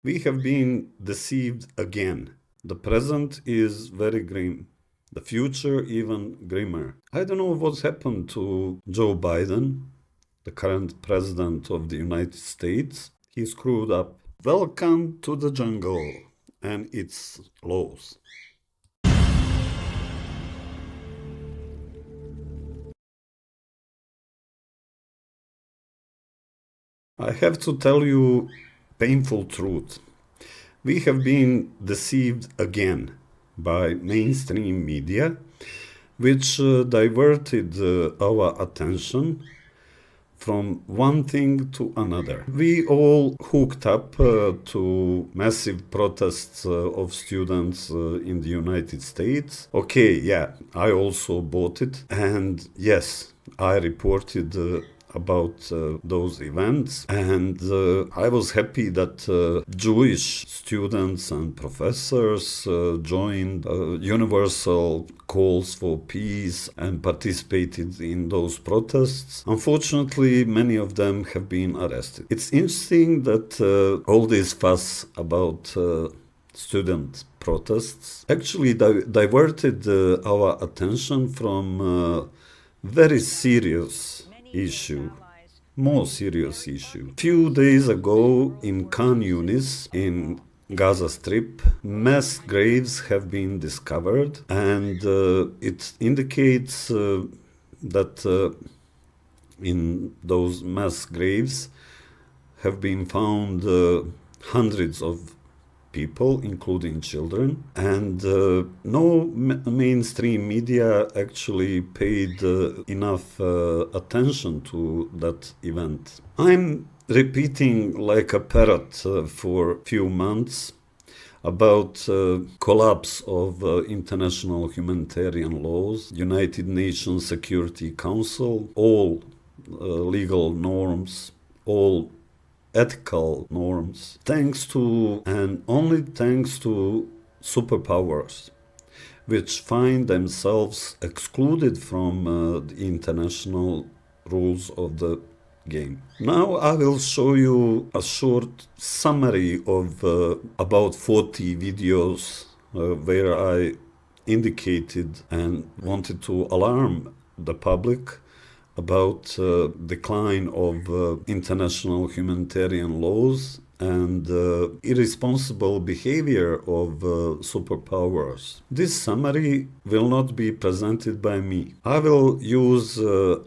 We have been deceived again. The present is very grim. The future even grimmer. I don't know what's happened to Joe Biden, the current president of the United States. He screwed up. Welcome to the jungle and its laws. I have to tell you painful truth. We have been deceived again by mainstream media, which diverted our attention from one thing to another. We all hooked up to massive protests of students in the United States. Okay, yeah, I also bought it. And yes, I reported about those events, and I was happy that Jewish students and professors joined universal calls for peace and participated in those protests. Unfortunately, many of them have been arrested. It's interesting that all this fuss about student protests actually diverted our attention from very serious issue, more serious issue. Few days ago in Khan Yunis, in Gaza Strip, mass graves have been discovered, and it indicates that in those mass graves have been found hundreds of people, including children, and no mainstream media actually paid enough attention to that event. I'm repeating like a parrot for a few months about collapse of international humanitarian laws, United Nations Security Council, all legal norms, all ethical norms, thanks to and only thanks to superpowers, which find themselves excluded from the international rules of the game. Now I will show you a short summary of about 40 videos where I indicated and wanted to alarm the public about decline of international humanitarian laws and irresponsible behavior of superpowers. This summary will not be presented by me. I will use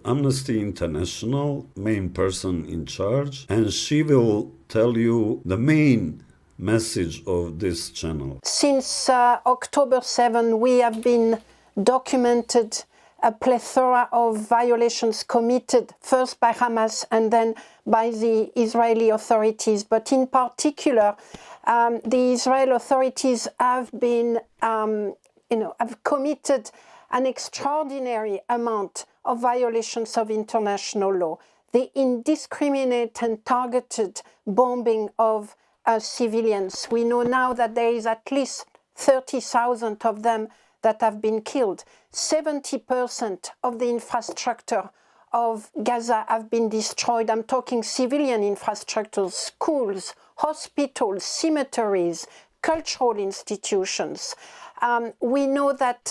Amnesty International, main person in charge, and she will tell you the main message of this channel. Since October 7, we have been documented a plethora of violations committed first by Hamas and then by the Israeli authorities. But in particular, the Israeli authorities have been, have committed an extraordinary amount of violations of international law. The indiscriminate and targeted bombing of civilians. We know now that there is at least 30,000 of them that have been killed. 70% of the infrastructure of Gaza have been destroyed. I'm talking civilian infrastructures, schools, hospitals, cemeteries, cultural institutions. We know that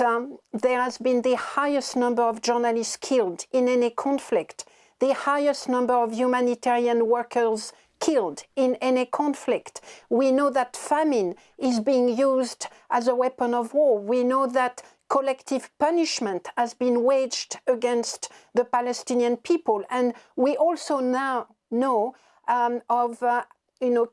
there has been the highest number of journalists killed in any conflict, the highest number of humanitarian workers killed in any conflict. We know that famine is being used as a weapon of war. We know that collective punishment has been waged against the Palestinian people. And we also now know of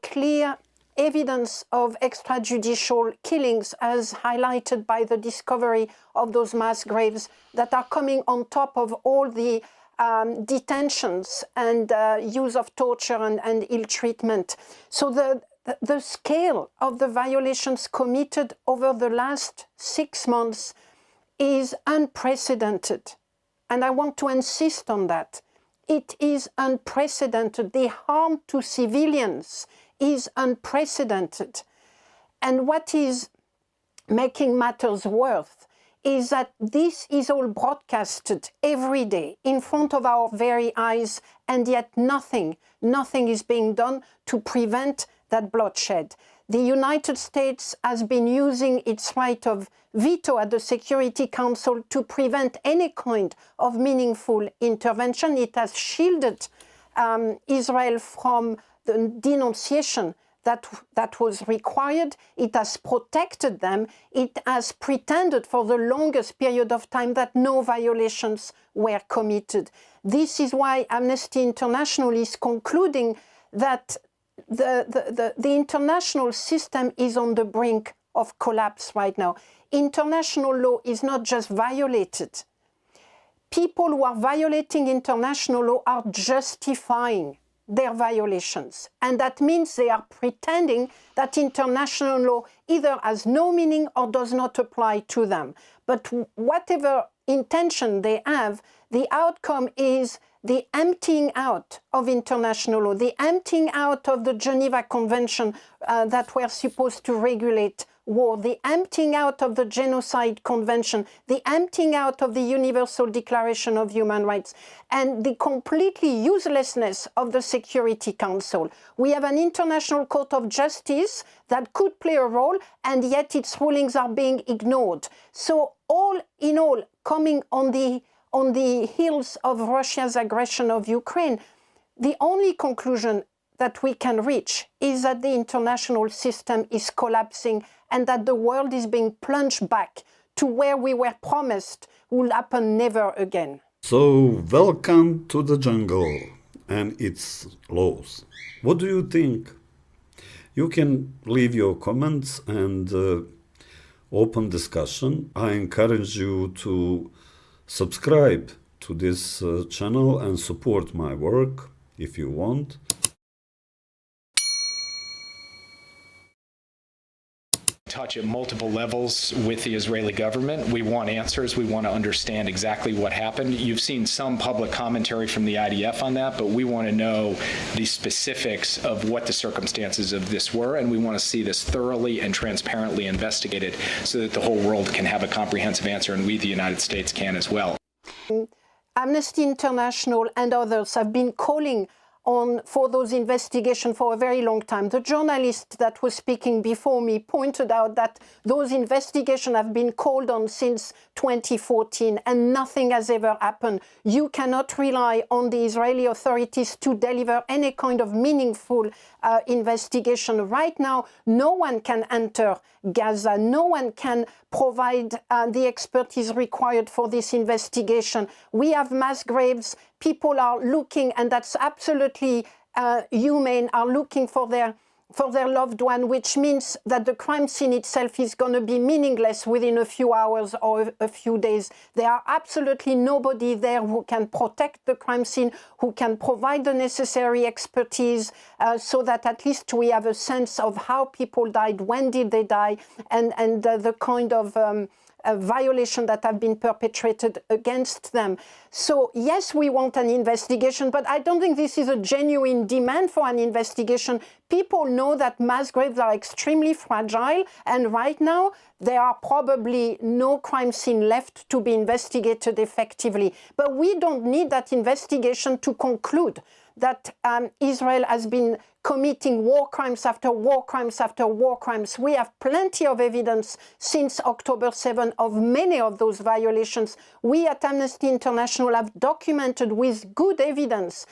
clear evidence of extrajudicial killings, as highlighted by the discovery of those mass graves that are coming on top of all the detentions and use of torture and ill treatment. So the scale of the violations committed over the last 6 months is unprecedented. And I want to insist on that. It is unprecedented. The harm to civilians is unprecedented. And what is making matters worse is that this is all broadcasted every day in front of our very eyes, and yet nothing is being done to prevent that bloodshed. The United States has been using its right of veto at the Security Council to prevent any kind of meaningful intervention. It has shielded Israel from the denunciation that was required. It has protected them. It has pretended for the longest period of time that no violations were committed. This is why Amnesty International is concluding that the international system is on the brink of collapse right now. International law is not just violated. People who are violating international law are justifying their violations. And that means they are pretending that international law either has no meaning or does not apply to them. But whatever intention they have, the outcome is the emptying out of international law, the emptying out of the Geneva Convention that were supposed to regulate war, the emptying out of the Genocide Convention, the emptying out of the Universal Declaration of Human Rights, and the completely uselessness of the Security Council. We have an International Court of Justice that could play a role, and yet its rulings are being ignored. So all in all, coming on the heels of Russia's aggression of Ukraine, the only conclusion that we can reach is that the international system is collapsing and that the world is being plunged back to where we were promised will happen never again. So, welcome to the jungle and its laws. What do you think? You can leave your comments and open discussion. I encourage you to subscribe to this channel and support my work if you want. Touch at multiple levels with the Israeli government. We want answers. We want to understand exactly what happened. You've seen some public commentary from the IDF on that, but we want to know the specifics of what the circumstances of this were, and we want to see this thoroughly and transparently investigated so that the whole world can have a comprehensive answer, and we, the United States, can as well. Amnesty International and others have been calling for those investigations for a very long time. The journalist that was speaking before me pointed out that those investigations have been called on since 2014 and nothing has ever happened. You cannot rely on the Israeli authorities to deliver any kind of meaningful investigation. Right now, no one can enter Gaza. No one can provide the expertise required for this investigation. We have mass graves. People are looking, and that's absolutely humane, are looking for their loved one, which means that the crime scene itself is going to be meaningless within a few hours or a few days. There are absolutely nobody there who can protect the crime scene, who can provide the necessary expertise so that at least we have a sense of how people died, when did they die, and the kind of violation that have been perpetrated against them. So yes, we want an investigation, but I don't think this is a genuine demand for an investigation. People know that mass graves are extremely fragile, and right now there are probably no crime scene left to be investigated effectively. But we don't need that investigation to conclude that Israel has been committing war crimes after war crimes after war crimes. We have plenty of evidence since October 7 of many of those violations. We at Amnesty International have documented with good evidence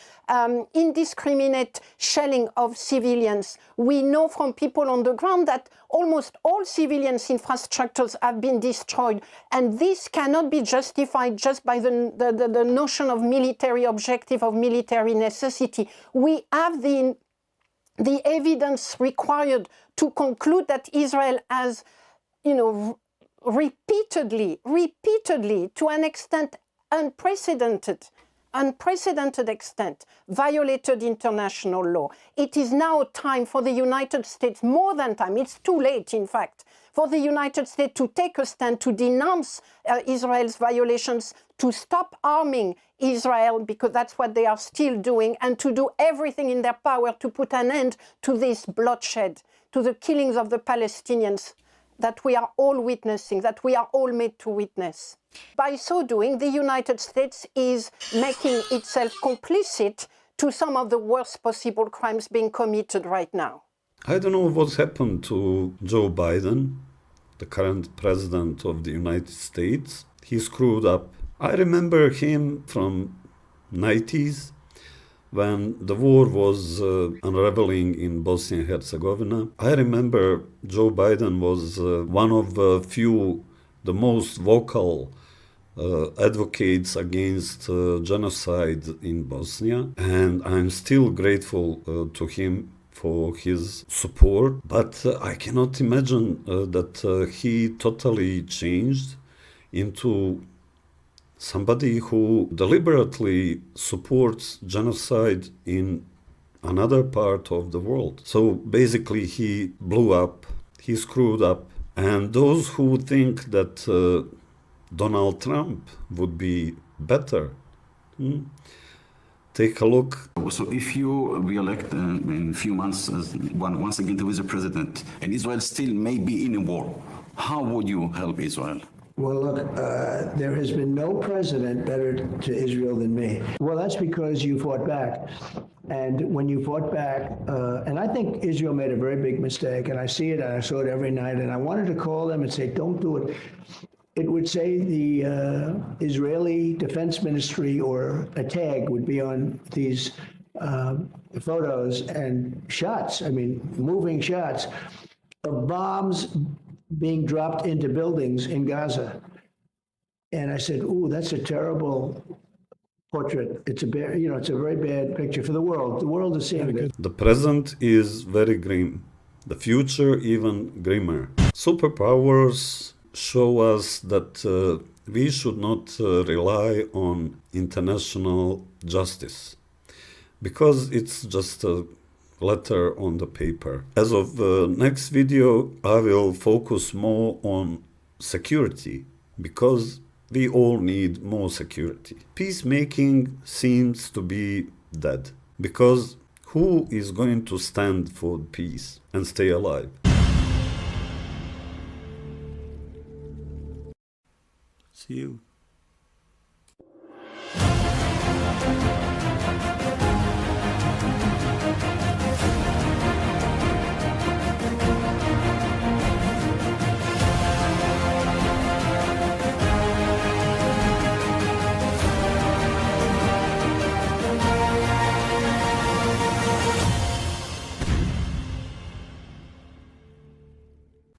indiscriminate shelling of civilians. We know from people on the ground that almost all civilians' infrastructures have been destroyed, and this cannot be justified just by the notion of military objective, of military necessity. We have the evidence required to conclude that Israel has, repeatedly, to an extent unprecedented extent, violated international law. It is now time for the United States, more than time, it's too late in fact, for the United States to take a stand, to denounce Israel's violations, to stop arming Israel, because that's what they are still doing, and to do everything in their power to put an end to this bloodshed, to the killings of the Palestinians that we are all witnessing, that we are all made to witness. By so doing, the United States is making itself complicit to some of the worst possible crimes being committed right now. I don't know what happened to Joe Biden, the current president of the United States. He screwed up. I remember him from 90s when the war was unraveling in Bosnia and Herzegovina. I remember Joe Biden was one of the few, the most vocal advocates against genocide in Bosnia, and I'm still grateful to him for his support, but I cannot imagine that he totally changed into somebody who deliberately supports genocide in another part of the world. So basically he blew up, he screwed up, and those who think that Donald Trump would be better, take a look. So if you re-elect in a few months once again to be the president, and Israel still may be in a war, how would you help Israel? Well, look, there has been no president better to Israel than me. Well, that's because you fought back. And when you fought back, and I think Israel made a very big mistake, and I see it, and I saw it every night, and I wanted to call them and say, don't do it. It would say the Israeli Defense Ministry or a tag would be on these photos and shots, I mean, moving shots of bombs being dropped into buildings in Gaza. And I said, ooh, that's a terrible portrait. It's a very bad picture for the world. The world is seeing it. The present is very grim. The future even grimmer. Superpowers show us that we should not rely on international justice because it's just a letter on the paper. As of the next video, I will focus more on security because we all need more security. Peacemaking seems to be dead because who is going to stand for peace and stay alive? See you.